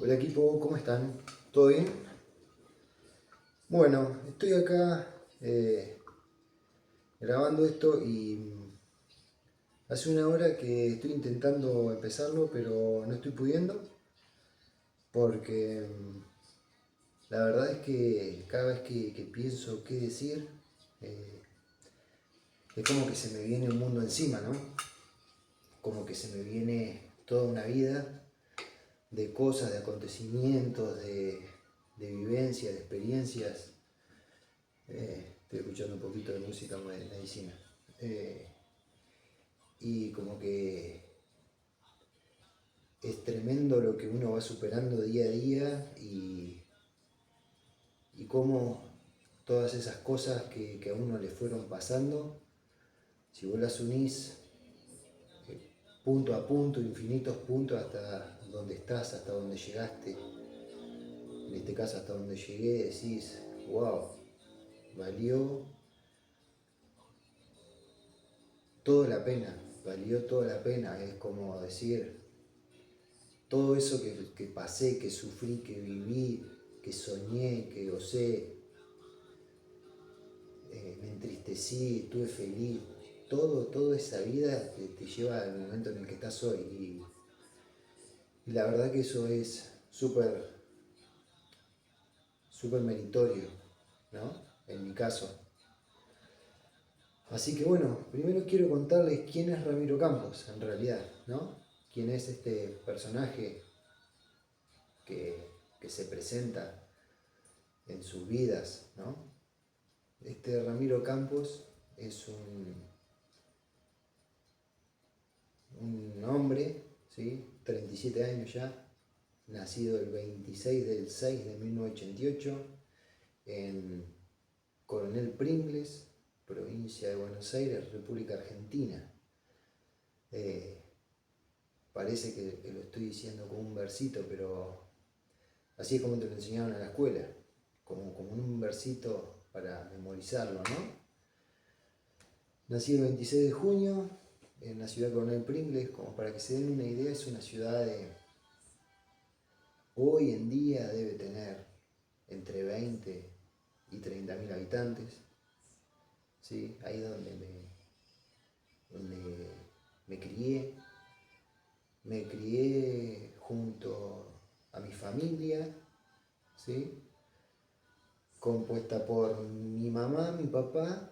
Hola equipo, ¿cómo están? ¿Todo bien? Bueno, estoy acá grabando esto y hace una hora que estoy intentando empezarlo, pero no estoy pudiendo porque la verdad es que cada vez que pienso qué decir, eh, es como que se me viene un mundo encima, ¿no? Como que se me viene toda una vida de cosas, de acontecimientos, de vivencias, de experiencias. Estoy escuchando un poquito de música de medicina. Eh, y como que es tremendo lo que uno va superando día a día y cómo todas esas cosas que a uno le fueron pasando, si vos las unís punto a punto, infinitos puntos hasta donde estás, hasta donde llegaste, en este caso hasta donde llegué, decís, wow, valió toda la pena, valió toda la pena. Es como decir, todo eso que pasé, que sufrí, que viví, que soñé, que gocé, me entristecí, estuve feliz, toda esa vida te lleva al momento en el que estás hoy. Y la verdad que eso es súper meritorio, ¿no? En mi caso. Así que bueno, primero quiero contarles quién es Ramiro Campos, en realidad, ¿no? Quién es este personaje que se presenta en sus vidas, ¿no? Este Ramiro Campos es un hombre, ¿sí? 37 años ya, nacido el 26 del 6 de 1988 en Coronel Pringles, provincia de Buenos Aires, República Argentina. Eh, Parece que lo estoy diciendo como un versito, pero así es como te lo enseñaron en la escuela, como un versito para memorizarlo, ¿no? Nací el 26 de junio en la ciudad de Coronel Pringles. Como para que se den una idea, es una ciudad de hoy en día debe tener entre 20 y 30.000 habitantes, ¿sí? Ahí es donde me crié. Me crié junto a mi familia, ¿sí? Compuesta por mi mamá, mi papá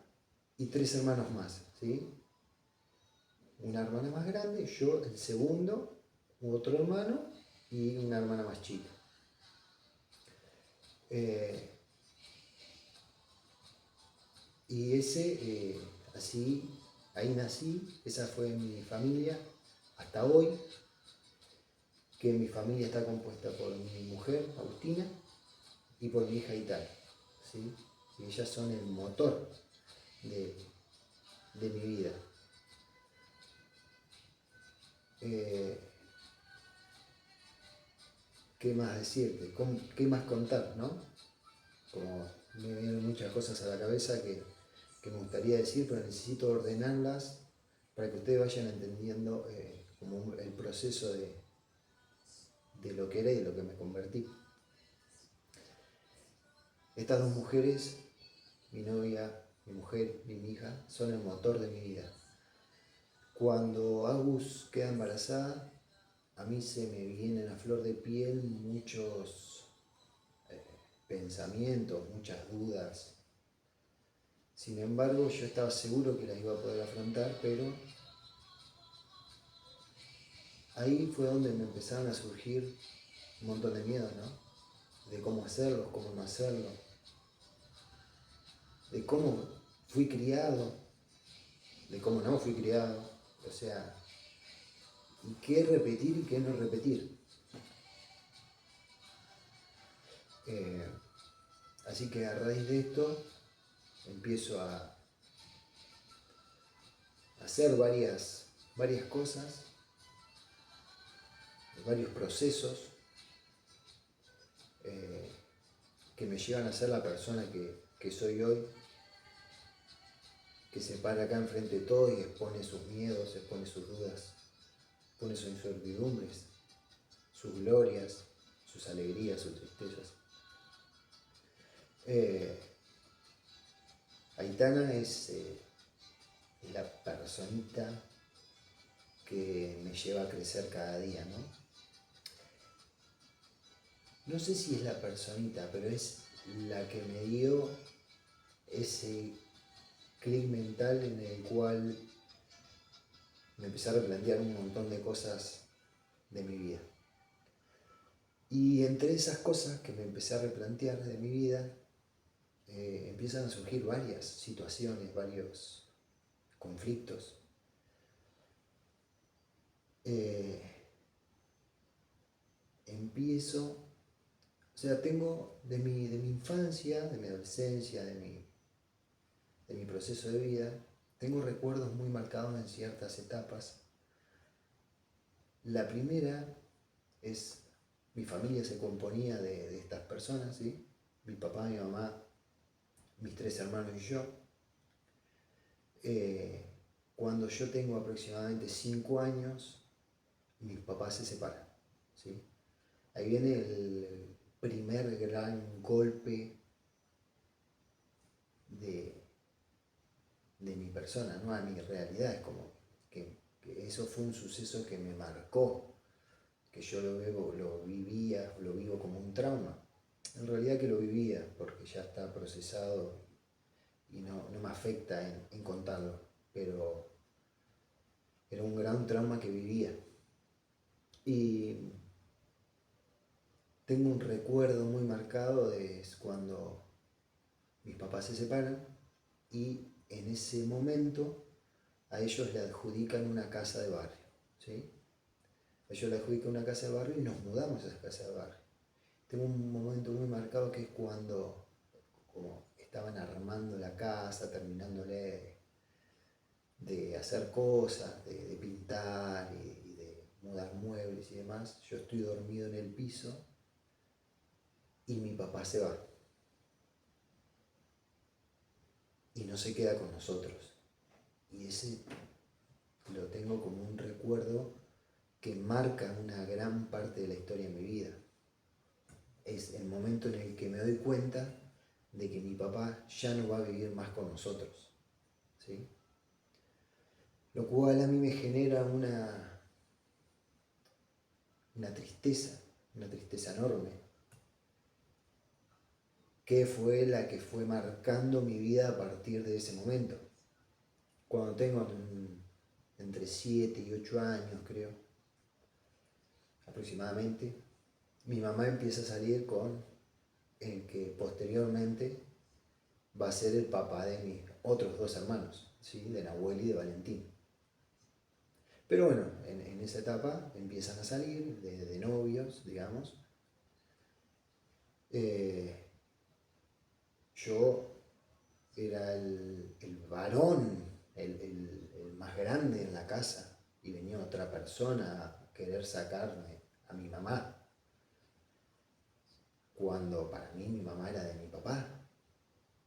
y tres hermanos más, ¿sí? Una hermana más grande, yo el segundo, otro hermano y una hermana más chica. Eh, y así, ahí nací, esa fue mi familia hasta hoy, que mi familia está compuesta por mi mujer, Agustina, y por mi hija Italia, ¿sí? Y ellas son el motor de, de mi vida. Eh, ¿Qué más decirte? ¿Qué más contar, no? Como me vienen muchas cosas a la cabeza que me gustaría decir, pero necesito ordenarlas para que ustedes vayan entendiendo como el proceso de lo que era y de lo que me convertí. Estas dos mujeres, mi novia, mi mujer y mi hija, son el motor de mi vida. Cuando Agus queda embarazada, a mí se me vienen a flor de piel muchos pensamientos, muchas dudas. Sin embargo, yo estaba seguro que las iba a poder afrontar, pero ahí fue donde me empezaron a surgir un montón de miedos, ¿no? De cómo hacerlo, cómo no hacerlo, de cómo fui criado, de cómo no fui criado, o sea, y qué repetir y qué no repetir. Eh, Así que a raíz de esto empiezo a hacer varias cosas, varios procesos eh, que me llevan a ser la persona que soy hoy, que se para acá enfrente de todo y expone sus miedos, expone sus dudas, expone sus incertidumbres, sus glorias, sus sus alegrías, sus tristezas. Eh, Aitana es la personita que me lleva a crecer cada día, ¿no? No sé si es la personita, pero es la que me dio ese clic mental en el cual me empecé a replantear un montón de cosas de mi vida. Y entre esas cosas que me empecé a replantear de mi vida, empiezan a surgir varias situaciones, varios conflictos. Empiezo, o sea, tengo de mi infancia, de mi adolescencia, de mi proceso de vida, tengo recuerdos muy marcados en ciertas etapas. La primera es, mi familia se componía de estas personas, ¿sí? Mi papá, mi mamá, mis 3 hermanos y yo. Cuando yo tengo aproximadamente 5 años, mis papás se separan, ¿sí? Ahí viene el primer gran golpe de mi persona, ¿no? A mi realidad. Es como que eso fue un suceso que me marcó, que yo lo vivía, lo vivo como un trauma. En realidad que lo vivía, porque ya está procesado y no me afecta en contarlo, pero era un gran trauma que vivía. Y tengo un recuerdo muy marcado de cuando mis papás se separan y en ese momento a ellos le adjudican una casa de barrio, ¿sí? A ellos le adjudican una casa de barrio y nos mudamos a esa casa de barrio. Tengo un momento muy marcado que es cuando como estaban armando la casa, terminándole de hacer cosas, de pintar y de mudar muebles y demás. Yo estoy dormido en el piso y mi papá se va y no se queda con nosotros. Y ese lo tengo como un recuerdo que marca una gran parte de la historia de mi vida. Es el momento en el que me doy cuenta de que mi papá ya no va a vivir más con nosotros, ¿sí? Lo cual a mí me genera una tristeza enorme, que fue la que fue marcando mi vida a partir de ese momento. Cuando tengo entre 7 y 8 años, creo, aproximadamente, mi mamá empieza a salir con el que posteriormente va a ser el papá de mis otros 2 hermanos, ¿sí? De Nahuel y de Valentín. Pero bueno, en esa etapa empiezan a salir de novios, digamos. Yo era el varón, el más grande en la casa, y venía otra persona a querer sacarme a mi mamá, cuando para mí mi mamá era de mi papá,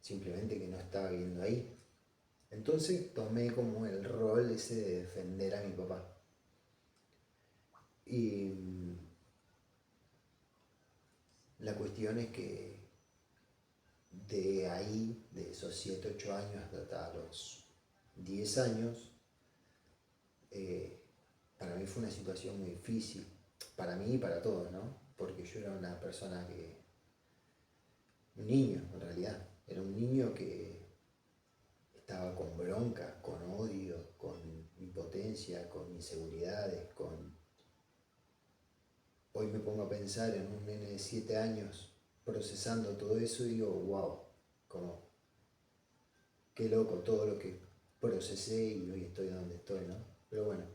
simplemente que no estaba viviendo ahí. Entonces tomé como el rol ese de defender a mi papá. Y la cuestión es que de ahí, de esos 7 8 años hasta los 10 años, para mí fue una situación muy difícil, para mí y para todos, ¿no? Porque yo era una persona un niño en realidad, era un niño que estaba con bronca, con odio, con impotencia, con inseguridades, Hoy me pongo a pensar en un nene de 7 años procesando todo eso y digo, wow, como, qué loco todo lo que procesé y hoy estoy donde estoy, ¿no? Pero bueno,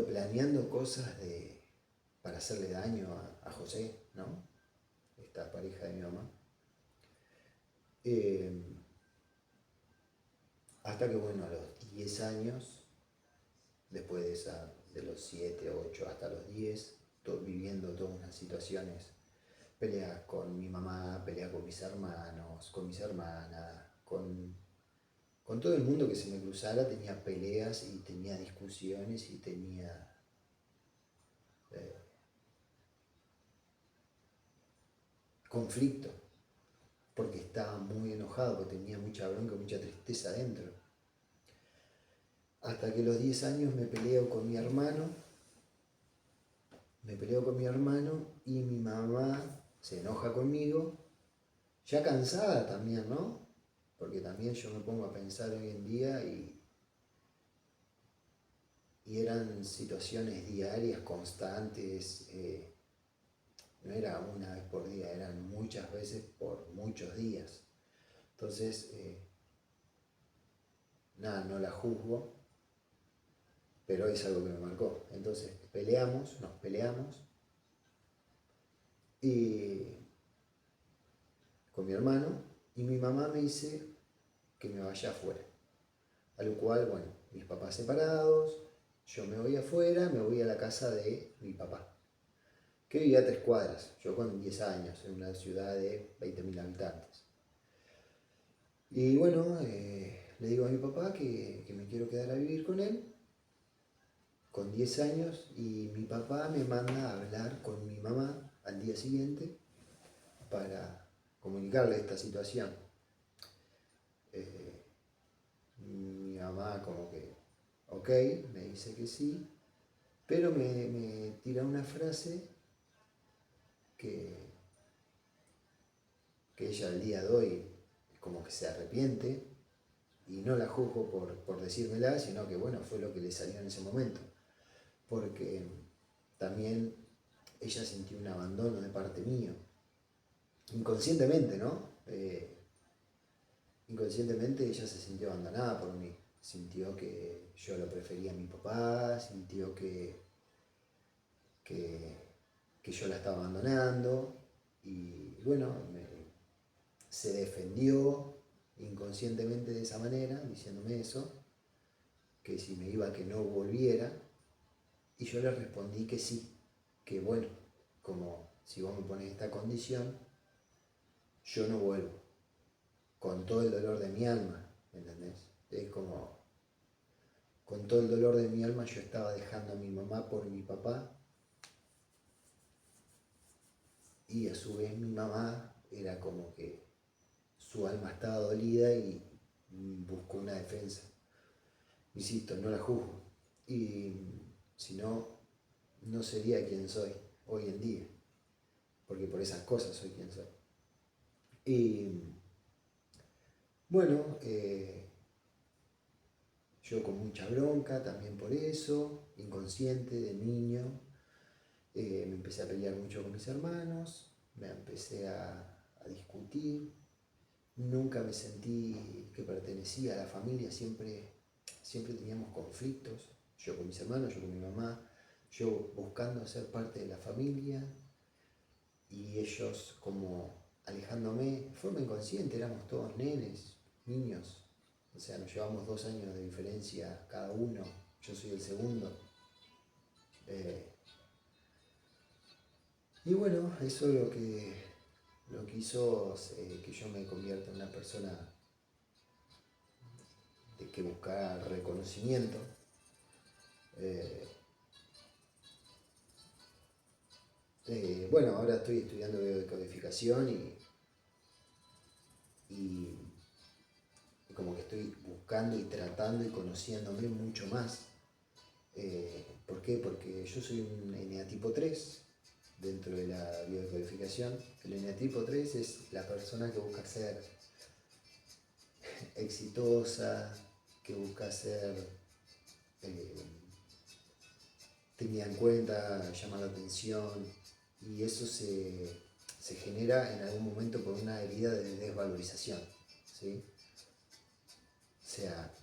planeando cosas para hacerle daño a José, ¿no? Esta pareja de mi mamá. Hasta que bueno, a los 10 años, después de los 7 8 hasta los 10, viviendo todas unas situaciones, peleas con mi mamá, peleas con mis hermanos, con mis hermanas, con todo el mundo que se me cruzara, tenía peleas y tenía discusiones y tenía eh, conflicto, porque estaba muy enojado, porque tenía mucha bronca, mucha tristeza adentro. Hasta que a los 10 años me peleo con mi hermano y mi mamá se enoja conmigo, ya cansada también, ¿no? Porque también yo me pongo a pensar hoy en día y eran situaciones diarias, constantes, no era una vez por día, eran muchas veces por muchos días. Entonces, nada, no la juzgo, pero es algo que me marcó. Entonces nos peleamos y, con mi hermano, y mi mamá me dice que me vaya afuera. A lo cual, bueno, mis papás separados, yo me voy afuera, me voy a la casa de mi papá, que vivía a 3 cuadras, yo con 10 años, en una ciudad de 20.000 habitantes. Y bueno, le digo a mi papá que me quiero quedar a vivir con él, con 10 años, y mi papá me manda a hablar con mi mamá al día siguiente para comunicarle esta situación. Mi mamá como que, ok, me dice que sí, pero me tira una frase que, que ella al día de hoy como que se arrepiente, y no la juzgo por decírmela, sino que bueno, fue lo que le salió en ese momento. Porque también ella sintió un abandono de parte mío, inconscientemente, ¿no? Inconscientemente ella se sintió abandonada por mí, sintió que yo lo prefería a mi papá, sintió que, que yo la estaba abandonando, y bueno, se defendió inconscientemente de esa manera, diciéndome eso, que si me iba que no volviera, y yo le respondí que sí, que bueno, como si vos me pones esta condición, yo no vuelvo, con todo el dolor de mi alma, ¿entendés? Es como, con todo el dolor de mi alma yo estaba dejando a mi mamá por mi papá, y a su vez mi mamá era como que su alma estaba dolida y buscó una defensa. Insisto, no la juzgo, y si no, no sería quien soy hoy en día, porque por esas cosas soy quien soy. Y bueno, yo con mucha bronca también por eso, inconsciente de niño, me empecé a pelear mucho con mis hermanos, me empecé a discutir, nunca me sentí que pertenecía a la familia, siempre teníamos conflictos, yo con mis hermanos, yo con mi mamá, yo buscando ser parte de la familia y ellos como alejándome de forma inconsciente, éramos todos niños, o sea, nos llevamos 2 años de diferencia cada uno, yo soy el segundo. Y bueno, eso es lo que hizo que yo me convierta en una persona de que buscara reconocimiento. Bueno, ahora estoy estudiando biodecodificación y como que estoy buscando y tratando y conociéndome mucho más. ¿Por qué? Porque yo soy un eneatipo 3 dentro de la biodecodificación. El eneatipo 3 es la persona que busca ser exitosa, que busca ser tenida en cuenta, llamar la atención, y eso se genera en algún momento por una herida de desvalorización, ¿sí? O sea,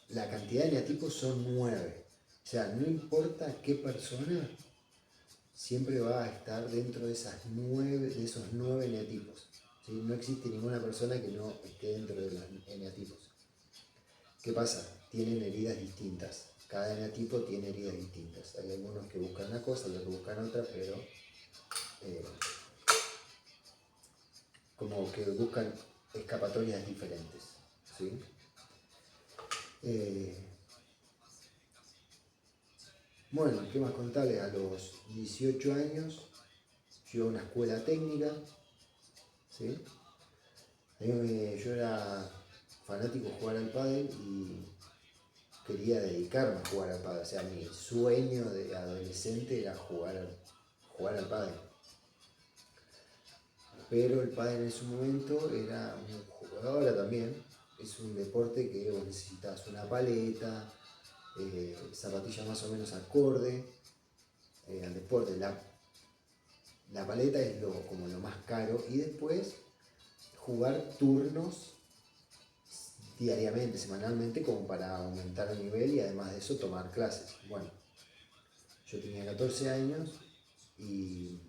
la cantidad de eneatipos son 9. O sea, no importa qué persona, siempre va a estar dentro de esos 9 eneatipos. ¿Sí? No existe ninguna persona que no esté dentro de los eneatipos. ¿Qué pasa? Tienen heridas distintas. Cada eneatipo tiene heridas distintas. Hay algunos que buscan una cosa, otros que buscan otra, pero como que buscan escapatorias diferentes, ¿sí? Bueno, ¿qué más contarles? A los 18 años yo a una escuela técnica, ¿sí? Yo era fanático de jugar al pádel y quería dedicarme a jugar al pádel. O sea, mi sueño de adolescente era jugar al pádel. Pero el pádel en su momento era un juego, ahora también, es un deporte que vos necesitas una paleta, zapatillas más o menos acorde al deporte. La paleta es como lo más caro y después jugar turnos diariamente, semanalmente, como para aumentar el nivel y además de eso tomar clases. Bueno, yo tenía 14 años y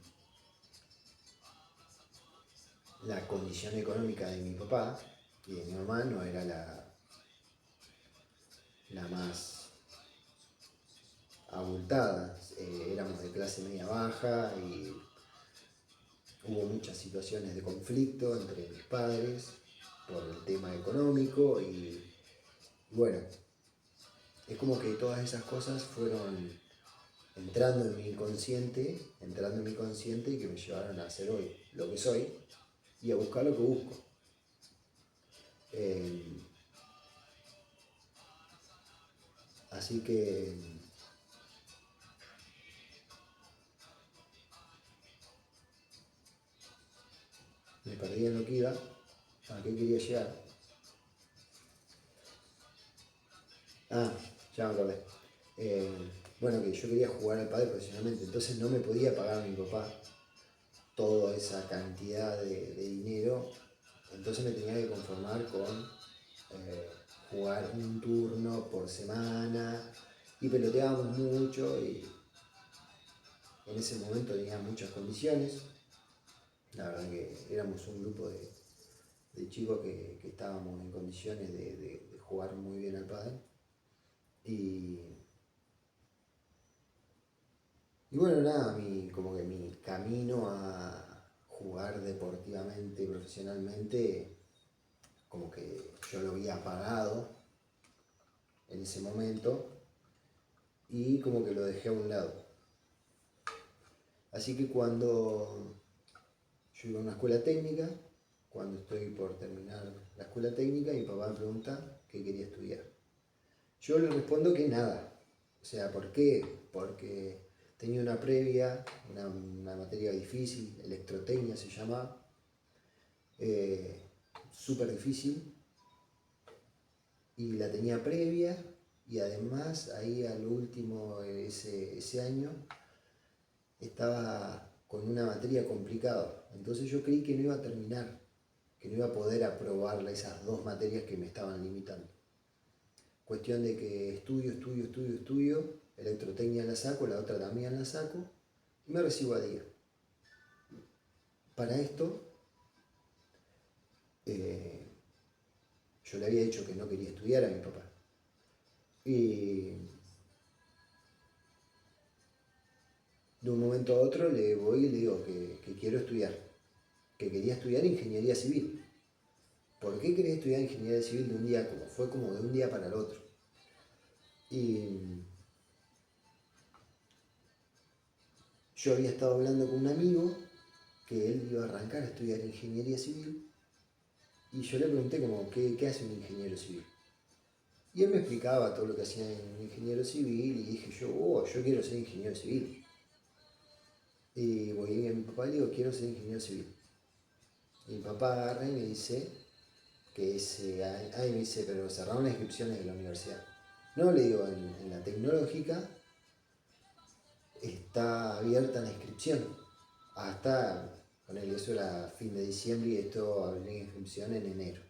la condición económica de mi papá y de mi mamá no era la más abultada. Éramos de clase media baja y hubo muchas situaciones de conflicto entre mis padres por el tema económico y bueno, es como que todas esas cosas fueron entrando en mi consciente y que me llevaron a ser hoy lo que soy y a buscar lo que busco. Eh, así que me perdí en lo que iba, a qué quería llegar. Ah, ya me acordé. Eh, bueno, que yo quería jugar al pádel profesionalmente, entonces no me podía pagar mi papá toda esa cantidad de dinero, entonces me tenía que conformar con jugar un turno por semana y peloteábamos mucho y en ese momento tenía muchas condiciones. La verdad que éramos un grupo de chicos que estábamos en condiciones de jugar muy bien al pádel. Y, y bueno, nada, como que mi camino a jugar deportivamente, profesionalmente, como que yo lo había apagado en ese momento y como que lo dejé a un lado. Así que cuando yo iba a una escuela técnica, cuando estoy por terminar la escuela técnica, mi papá me pregunta qué quería estudiar. Yo le respondo que nada. O sea, ¿por qué? Porque tenía una previa, una materia difícil, electrotecnia se llama, súper difícil, y la tenía previa, y además ahí al último, ese año, estaba con una materia complicada. Entonces yo creí que no iba a terminar, que no iba a poder aprobarla esas dos materias que me estaban limitando. Cuestión de que estudio, electrotecnia la saco, la otra también la saco, y me recibo a día. Para esto, yo le había dicho que no quería estudiar a mi papá. Y de un momento a otro le voy y le digo que quiero estudiar, que quería estudiar ingeniería civil. ¿Por qué quería estudiar ingeniería civil de un día? Fue como de un día para el otro. Y yo había estado hablando con un amigo que él iba a arrancar a estudiar ingeniería civil y yo le pregunté como, ¿qué hace un ingeniero civil? Y él me explicaba todo lo que hacía un ingeniero civil y dije yo quiero ser ingeniero civil. Y voy a mi papá y le digo, quiero ser ingeniero civil. Y mi papá agarra y me dice que me dice, pero cerraron las inscripciones de la universidad. No, le digo, en la tecnológica está abierta la inscripción. Hasta, ponele, eso era fin de diciembre y esto abría inscripción en enero.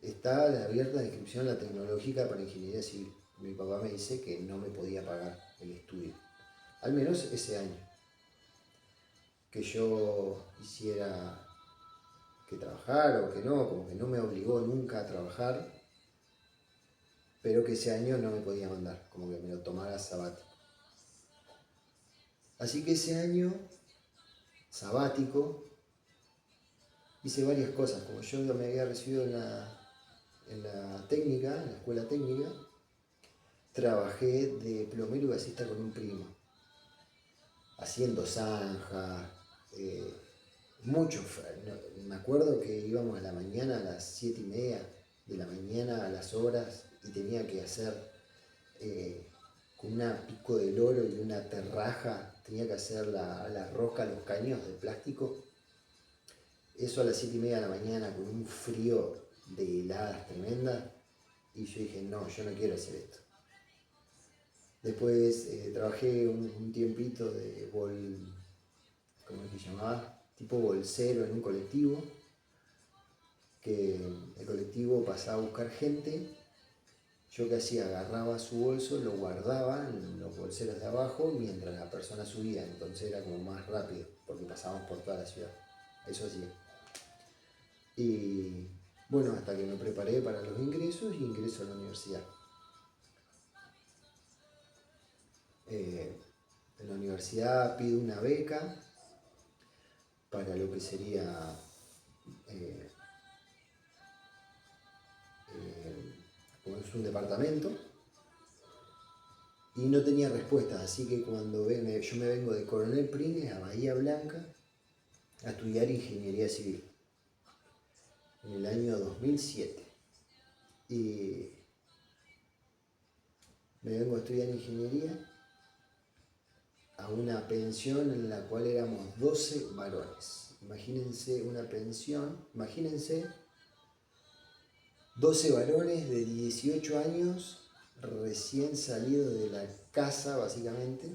Está abierta la inscripción en la tecnológica para ingeniería civil. Mi papá me dice que no me podía pagar el estudio. Al menos ese año. Que yo hiciera que trabajar o que no, como que no me obligó nunca a trabajar, pero que ese año no me podía mandar, como que me lo tomara sabático. Así que ese año sabático hice varias cosas, como yo me había recibido en la técnica, en la escuela técnica, trabajé de plomero y gasista con un primo, haciendo zanja, eh, mucho. Me acuerdo que íbamos a la mañana a las 7:30 de la mañana a las obras y tenía que hacer eh, con una pico de loro y una terraja, tenía que hacer la rosca, los caños de plástico. Eso a las 7:30 de la mañana con un frío de heladas tremenda. Y yo dije, no, yo no quiero hacer esto. Después trabajé un tiempito de ¿cómo es que se llamaba? Tipo bolsero en un colectivo, que el colectivo pasaba a buscar gente. Yo qué hacía, agarraba su bolso, lo guardaba en los bolseros de abajo mientras la persona subía, entonces era como más rápido, porque pasábamos por toda la ciudad. Eso hacía. Y bueno, hasta que me preparé para los ingresos y ingreso a la universidad. En la universidad pido una beca para lo que sería eh, como es un departamento, y no tenía respuestas, así que cuando yo me vengo de Coronel Pringles a Bahía Blanca a estudiar ingeniería civil en el año 2007. Y me vengo a estudiar ingeniería a una pensión en la cual éramos 12 varones. Imagínense una pensión, imagínense 12 varones de 18 años, recién salidos de la casa básicamente,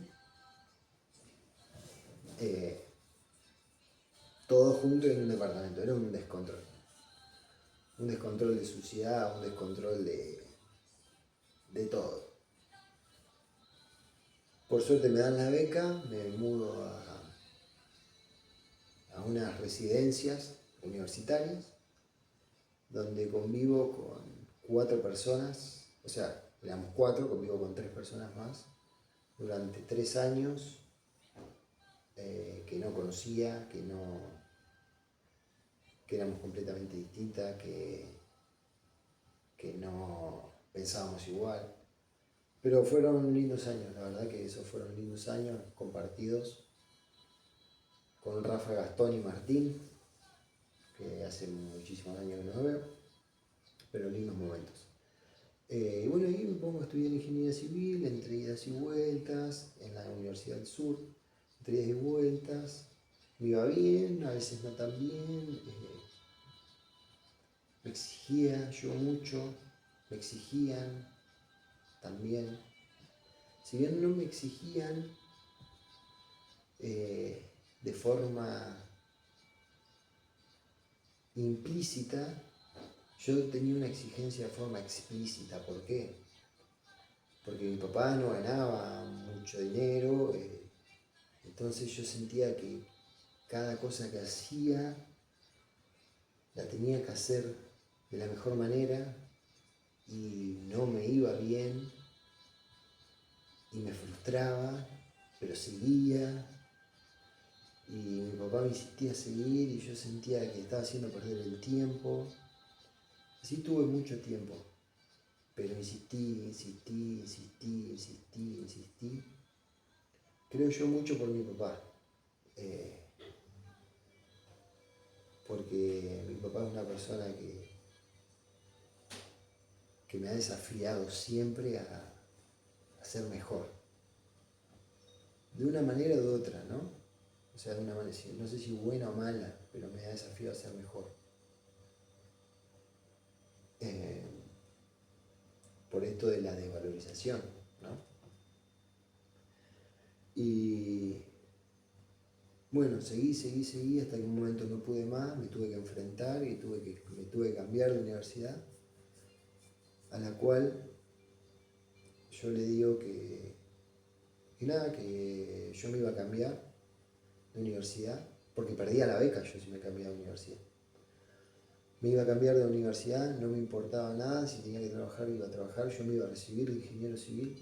todos juntos en un departamento. Era un descontrol. Un descontrol de suciedad, un descontrol de todo. Por suerte me dan la beca, me mudo a unas residencias universitarias donde convivo con 4 personas, o sea, éramos 4, convivo con 3 personas más durante 3 años que no conocía, que éramos completamente distintas, que no pensábamos igual. Pero fueron lindos años, la verdad que esos fueron lindos años compartidos con Rafa, Gastón y Martín, que hace muchísimos años que no veo, pero lindos momentos. Y bueno, ahí me pongo a estudiar ingeniería civil, entre idas y vueltas, en la Universidad del Sur, entre idas y vueltas. Me iba bien, a veces no tan bien. Me exigía yo mucho, me exigían también. Si bien no me exigían de forma implícita, yo tenía una exigencia de forma explícita. ¿Por qué? Porque mi papá no ganaba mucho dinero, entonces yo sentía que cada cosa que hacía la tenía que hacer de la mejor manera y no me iba bien y me frustraba, pero seguía. Y mi papá me insistía a seguir y yo sentía que estaba haciendo perder el tiempo. Así tuve mucho tiempo, pero insistí. Creo yo mucho por mi papá, porque mi papá es una persona que me ha desafiado siempre a ser mejor, de una manera u otra, ¿no? O sea, de una manera, no sé si buena o mala, pero me ha desafiado a ser mejor. Por esto de la desvalorización, ¿no? Y bueno, seguí hasta que en un momento no pude más, me tuve que enfrentar y me tuve que cambiar de universidad, a la cual yo le digo que nada, que yo me iba a cambiar de universidad, porque perdía la beca yo si me cambiaba de universidad. Me iba a cambiar de universidad, no me importaba nada, si tenía que trabajar iba a trabajar, yo me iba a recibir de ingeniero civil,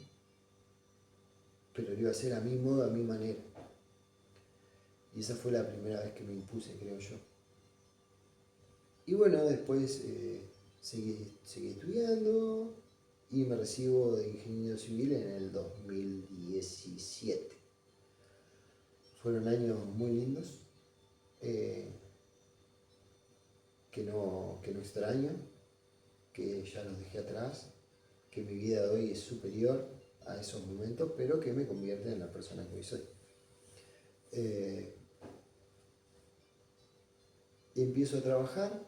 pero lo iba a hacer a mi modo, a mi manera. Y esa fue la primera vez que me impuse, creo yo. Y bueno, después seguí estudiando, y me recibo de ingeniero civil en el 2017. Fueron años muy lindos, eh, que no extraño, que ya los dejé atrás, que mi vida de hoy es superior a esos momentos, pero que me convierte en la persona que hoy soy. Empiezo a trabajar.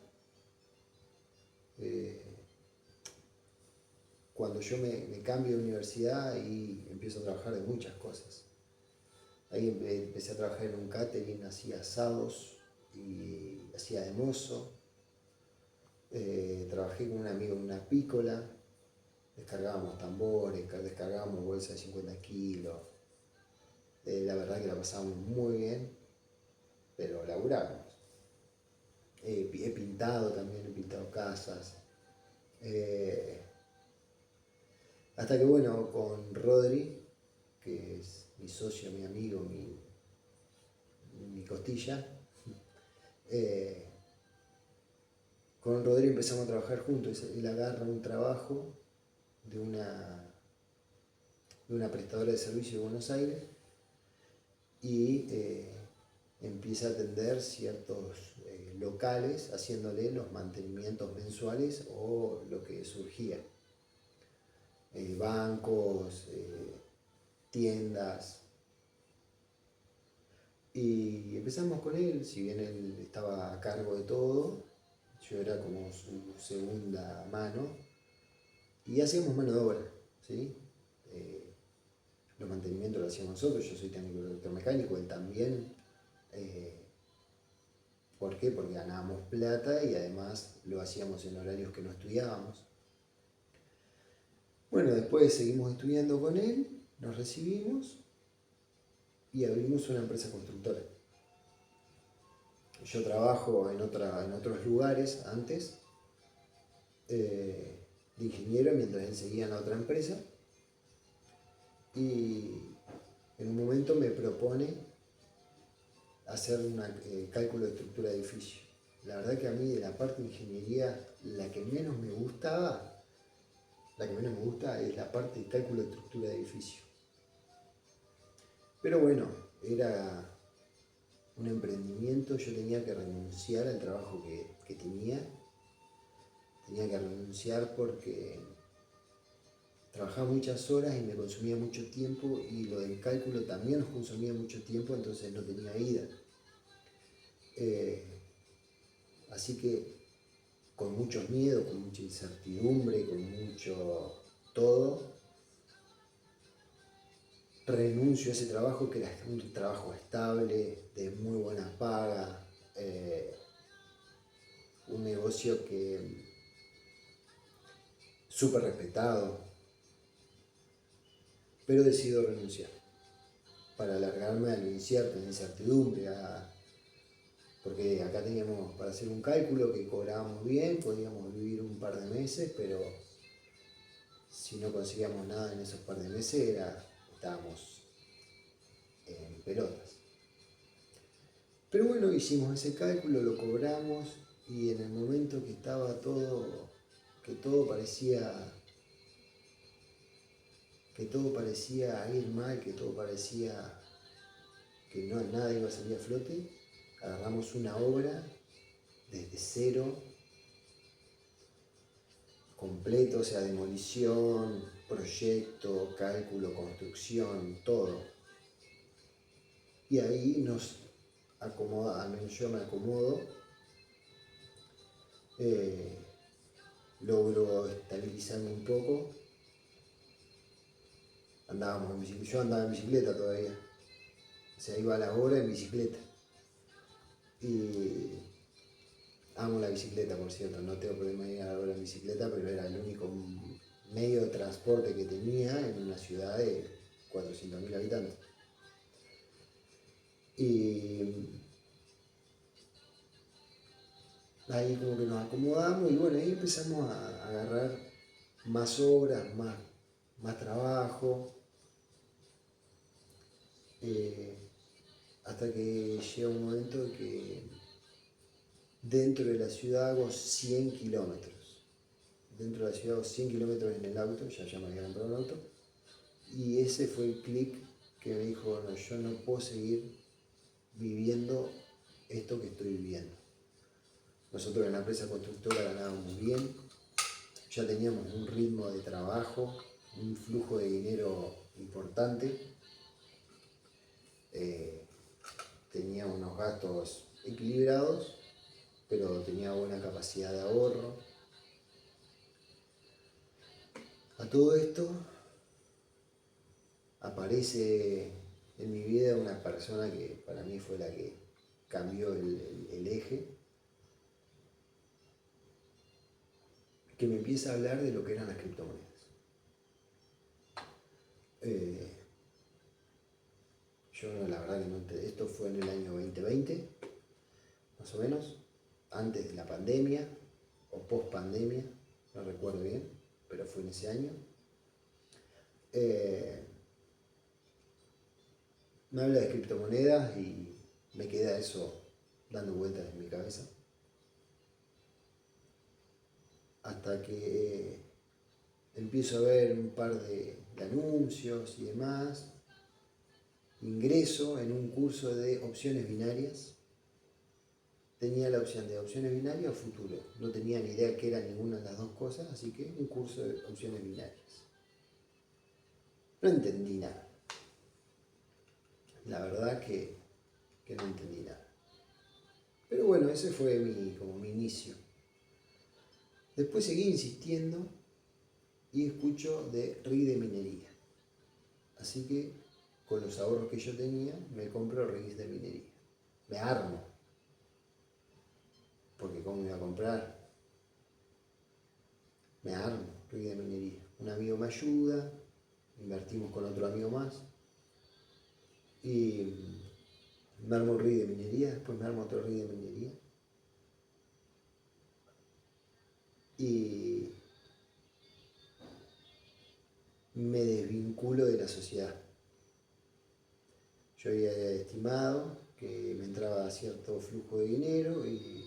Cuando yo me cambio de universidad y empiezo a trabajar de muchas cosas. Ahí empecé a trabajar en un catering, hacía asados y hacía de mozo. Trabajé con un amigo en una pícola, descargábamos tambores, descargábamos bolsas de 50 kilos. La verdad que la pasábamos muy bien, pero laburábamos. He pintado también, he pintado casas. Hasta que bueno, con Rodri, que es mi socio, mi amigo, mi costilla, con Rodri empezamos a trabajar juntos. Él agarra un trabajo de una prestadora de servicio de Buenos Aires y empieza a atender ciertos locales haciéndole los mantenimientos mensuales o lo que surgía. Bancos, tiendas. Y empezamos con él, si bien él estaba a cargo de todo, yo era como su segunda mano y hacíamos mano de obra, ¿sí? Los mantenimientos lo hacíamos nosotros, yo soy técnico electromecánico, él también. ¿Por qué? Porque ganábamos plata y además lo hacíamos en horarios que no estudiábamos. Bueno, después seguimos estudiando con él, nos recibimos y abrimos una empresa constructora. Yo trabajo en otros lugares antes de ingeniero mientras él seguía en la otra empresa y en un momento me propone hacer un cálculo de estructura de edificio. La verdad que a mí de la parte de ingeniería la que menos me gusta es la parte de cálculo de estructura de edificio. Pero bueno, era un emprendimiento, yo tenía que renunciar al trabajo que tenía que renunciar porque trabajaba muchas horas y me consumía mucho tiempo y lo del cálculo también nos consumía mucho tiempo, entonces no tenía vida. Así que con mucho miedo, con mucha incertidumbre, con mucho todo, renuncio a ese trabajo que era un trabajo estable, de muy buena paga, un negocio que súper respetado, pero decido renunciar para alargarme a lo incierto, a la incertidumbre, porque acá teníamos para hacer un cálculo que cobrábamos bien, podíamos vivir un par de meses, pero si no conseguíamos nada en esos par de meses estábamos en pelotas. Pero bueno, hicimos ese cálculo, lo cobramos y en el momento que estaba todo, que todo parecía ir mal, que todo parecía que nada iba a salir a flote, agarramos una obra desde cero, completo, o sea, demolición, proyecto, cálculo, construcción, todo. Y ahí nos acomoda, al menos yo me acomodo, logro estabilizarme un poco. Yo andaba en bicicleta todavía, o sea, iba a la obra en bicicleta. Y amo la bicicleta, por cierto, no tengo problema de ir a la obra en bicicleta, pero era el único medio de transporte que tenía en una ciudad de 400.000 habitantes. Y ahí como que nos acomodamos y bueno, ahí empezamos a agarrar más obras, más trabajo, hasta que llega un momento que dentro de la ciudad hago 100 kilómetros dentro de la ciudad, 100 kilómetros en el auto, ya me había comprado un auto, y ese fue el clic que me dijo, no, yo no puedo seguir viviendo esto que estoy viviendo. Nosotros en la empresa constructora ganábamos bien, ya teníamos un ritmo de trabajo, un flujo de dinero importante, tenía unos gastos equilibrados, pero tenía buena capacidad de ahorro. A todo esto aparece en mi vida una persona que para mí fue la que cambió el eje, que me empieza a hablar de lo que eran las criptomonedas. Yo la verdad que no entendí. Esto fue en el año 2020, más o menos, antes de la pandemia o post pandemia, no recuerdo bien, pero fue en ese año. Me habla de criptomonedas y me queda eso dando vueltas en mi cabeza. Hasta que empiezo a ver un par de anuncios y demás. Ingreso en un curso de opciones binarias. Tenía la opción de opciones binarias o futuro. No tenía ni idea qué era ninguna de las dos cosas, así que un curso de opciones binarias. No entendí nada. La verdad que no entendí nada. Pero bueno, ese fue como mi inicio. Después seguí insistiendo y escucho de RIG de minería. Así que con los ahorros que yo tenía me compro RIGs de minería. Me armo. Porque ¿cómo me iba a comprar? Me armo RIG de minería. Un amigo me ayuda, invertimos con otro amigo más. Y me armo un RIG de minería, después me armo otro RIG de minería. Y me desvinculo de la sociedad. Yo había estimado que me entraba cierto flujo de dinero y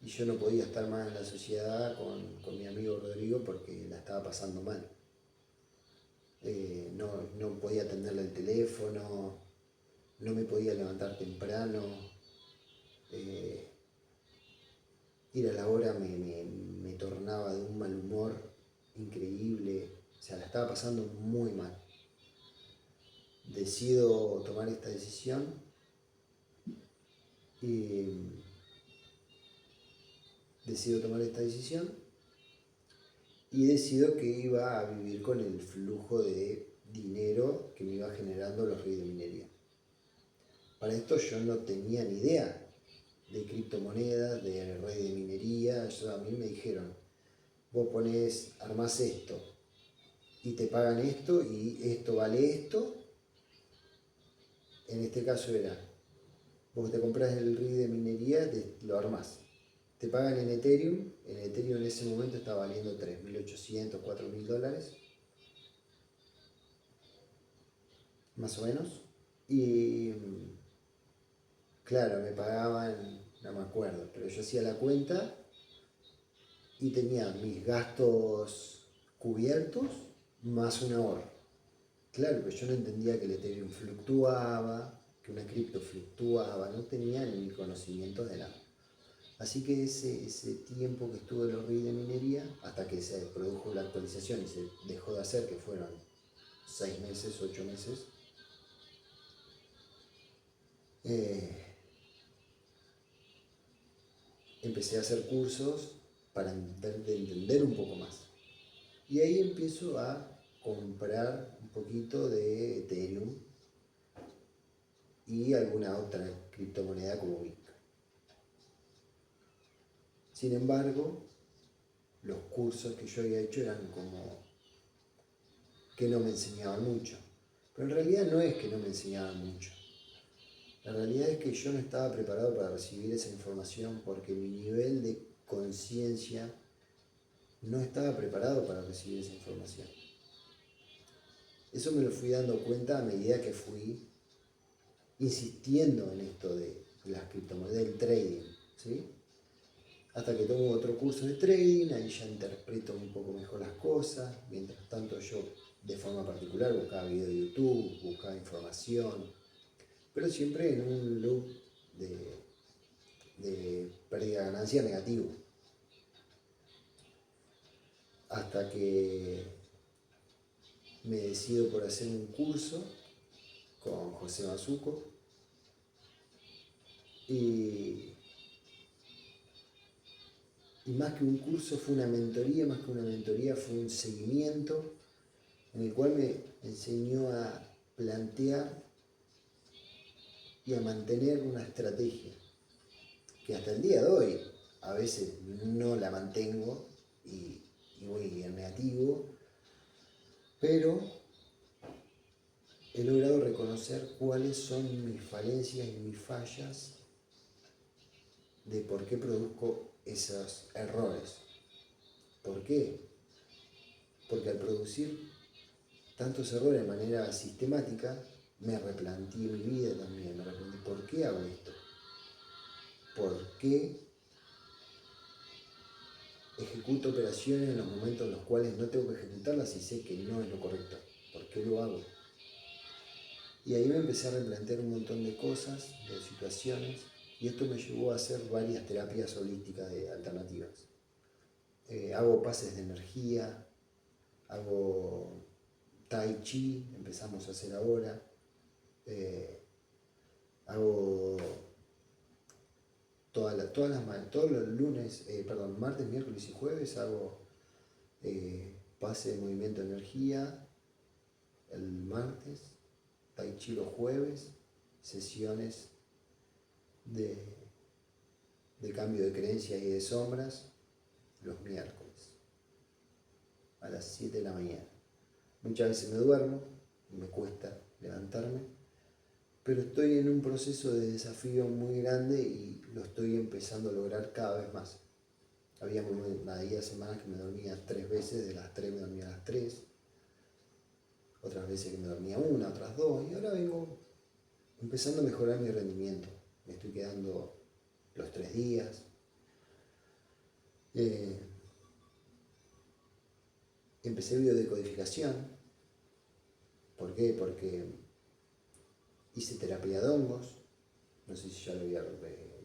yo no podía estar más en la sociedad con mi amigo Rodrigo porque la estaba pasando mal. No podía atenderle el teléfono, no me podía levantar temprano, ir a la hora me tornaba de un mal humor increíble, o sea, la estaba pasando muy mal. Decido tomar esta decisión y decido que iba a vivir con el flujo de dinero que me iba generando los ríos de minería. Para esto yo no tenía ni idea de criptomonedas, de red de minería. A mí me dijeron, vos armás esto y te pagan esto y esto vale esto. En este caso era, vos te compras el rig de minería, lo armás. Te pagan en Ethereum en ese momento estaba valiendo $3.800, $4.000, más o menos. Y claro, me pagaban, no me acuerdo, pero yo hacía la cuenta y tenía mis gastos cubiertos más un ahorro. Claro, pero yo no entendía que el Ethereum fluctuaba, que una cripto fluctuaba, no tenía ni conocimiento de nada. Así que ese tiempo que estuve en los RIG de minería, hasta que se produjo la actualización y se dejó de hacer, que fueron 6 meses, 8 meses, empecé a hacer cursos para entender un poco más. Y ahí empiezo a comprar un poquito de Ethereum y alguna otra criptomoneda como Bitcoin. Sin embargo, los cursos que yo había hecho eran como que no me enseñaban mucho. Pero en realidad no es que no me enseñaban mucho. La realidad es que yo no estaba preparado para recibir esa información porque mi nivel de conciencia no estaba preparado para recibir esa información. Eso me lo fui dando cuenta a medida que fui insistiendo en esto de las criptomonedas, del trading, ¿sí? hasta que tomo otro curso de trading, ahí ya interpreto un poco mejor las cosas. Mientras tanto yo de forma particular buscaba videos de YouTube, buscaba información, pero siempre en un loop de pérdida de ganancia negativo. Hasta que me decido por hacer un curso con José Bazuco y más que un curso fue una mentoría, más que una mentoría fue un seguimiento en el cual me enseñó a plantear y a mantener una estrategia que hasta el día de hoy a veces no la mantengo y voy en negativo, pero he logrado reconocer cuáles son mis falencias y mis fallas de por qué produzco esos errores. ¿Por qué? Porque al producir tantos errores de manera sistemática, me replanteé mi vida también, me replanteé por qué hago esto, por qué ejecuto operaciones en los momentos en los cuales no tengo que ejecutarlas y sé que no es lo correcto, por qué lo hago. Y ahí me empecé a replantear un montón de cosas, de situaciones, y esto me llevó a hacer varias terapias holísticas de alternativas. Hago pases de energía, hago tai chi, empezamos a hacer ahora, hago todos los lunes, martes, miércoles y jueves hago pase de movimiento de energía el martes, tai chi los jueves, sesiones de cambio de creencias y de sombras los miércoles a las 7 de la mañana. Muchas veces me duermo, me cuesta levantarme, pero estoy en un proceso de desafío muy grande y lo estoy empezando a lograr cada vez más. Había semanas que me dormía 3 veces, de las 3 me dormía a las 3, otras veces que me dormía una, otras 2, y ahora vengo empezando a mejorar mi rendimiento. Me estoy quedando los 3 días. Empecé biodecodificación. ¿Por qué? Porque hice terapia de hongos, no sé si ya lo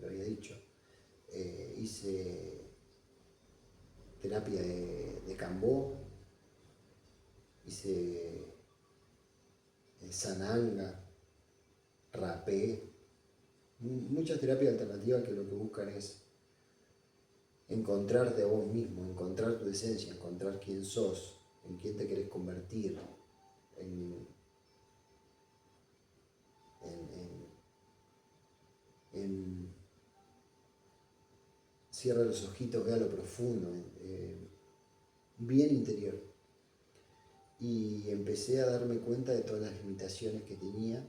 había dicho. Hice terapia de Cambó, hice Sananga, rapé, muchas terapias alternativas que lo que buscan es encontrarte a vos mismo, encontrar tu esencia, encontrar quién sos, en quién te querés convertir, cierra los ojitos, ve a lo profundo, bien interior. Y empecé a darme cuenta de todas las limitaciones que tenía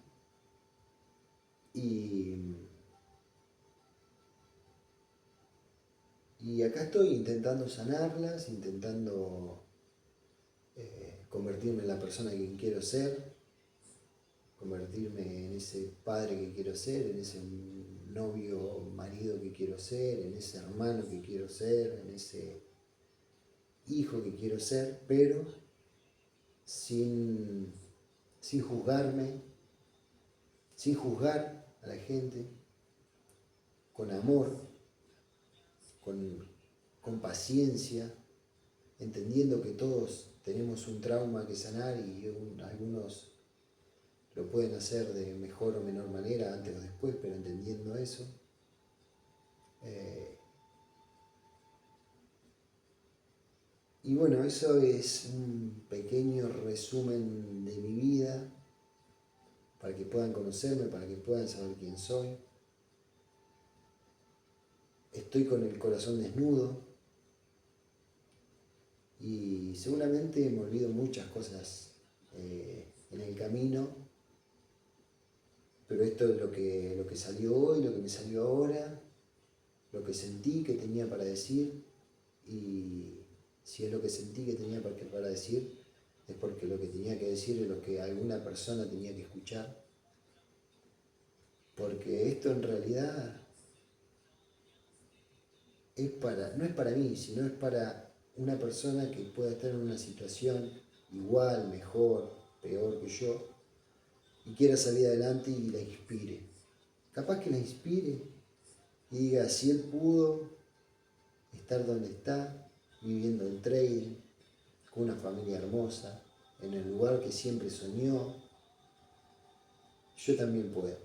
y acá estoy intentando sanarlas, intentando convertirme en la persona que quiero ser, convertirme en ese padre que quiero ser, en ese novio, marido que quiero ser, en ese hermano que quiero ser, en ese hijo que quiero ser, pero sin juzgarme, sin juzgar a la gente, con amor, con paciencia, entendiendo que todos tenemos un trauma que sanar y algunos lo pueden hacer de mejor o menor manera, antes o después, pero entendiendo eso. Y bueno, eso es un pequeño resumen de mi vida, para que puedan conocerme, para que puedan saber quién soy. Estoy con el corazón desnudo y seguramente me olvido muchas cosas en el camino, pero esto es lo que salió hoy, lo que me salió ahora, lo que sentí que tenía para decir, y si es lo que sentí que tenía para decir, es porque lo que tenía que decir es lo que alguna persona tenía que escuchar, porque esto en realidad no es para mí, sino es para una persona que pueda estar en una situación igual, mejor, peor que yo, y quiera salir adelante y la inspire. Capaz que la inspire y diga, si él pudo estar donde está, viviendo en trading, con una familia hermosa, en el lugar que siempre soñó, yo también puedo.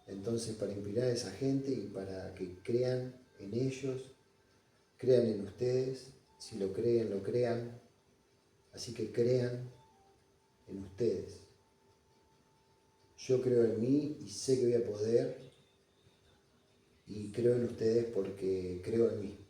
Entonces, para inspirar a esa gente y para que crean en ellos, crean en ustedes, si lo creen, lo crean, así que crean en ustedes. Yo creo en mí y sé que voy a poder, y creo en ustedes porque creo en mí.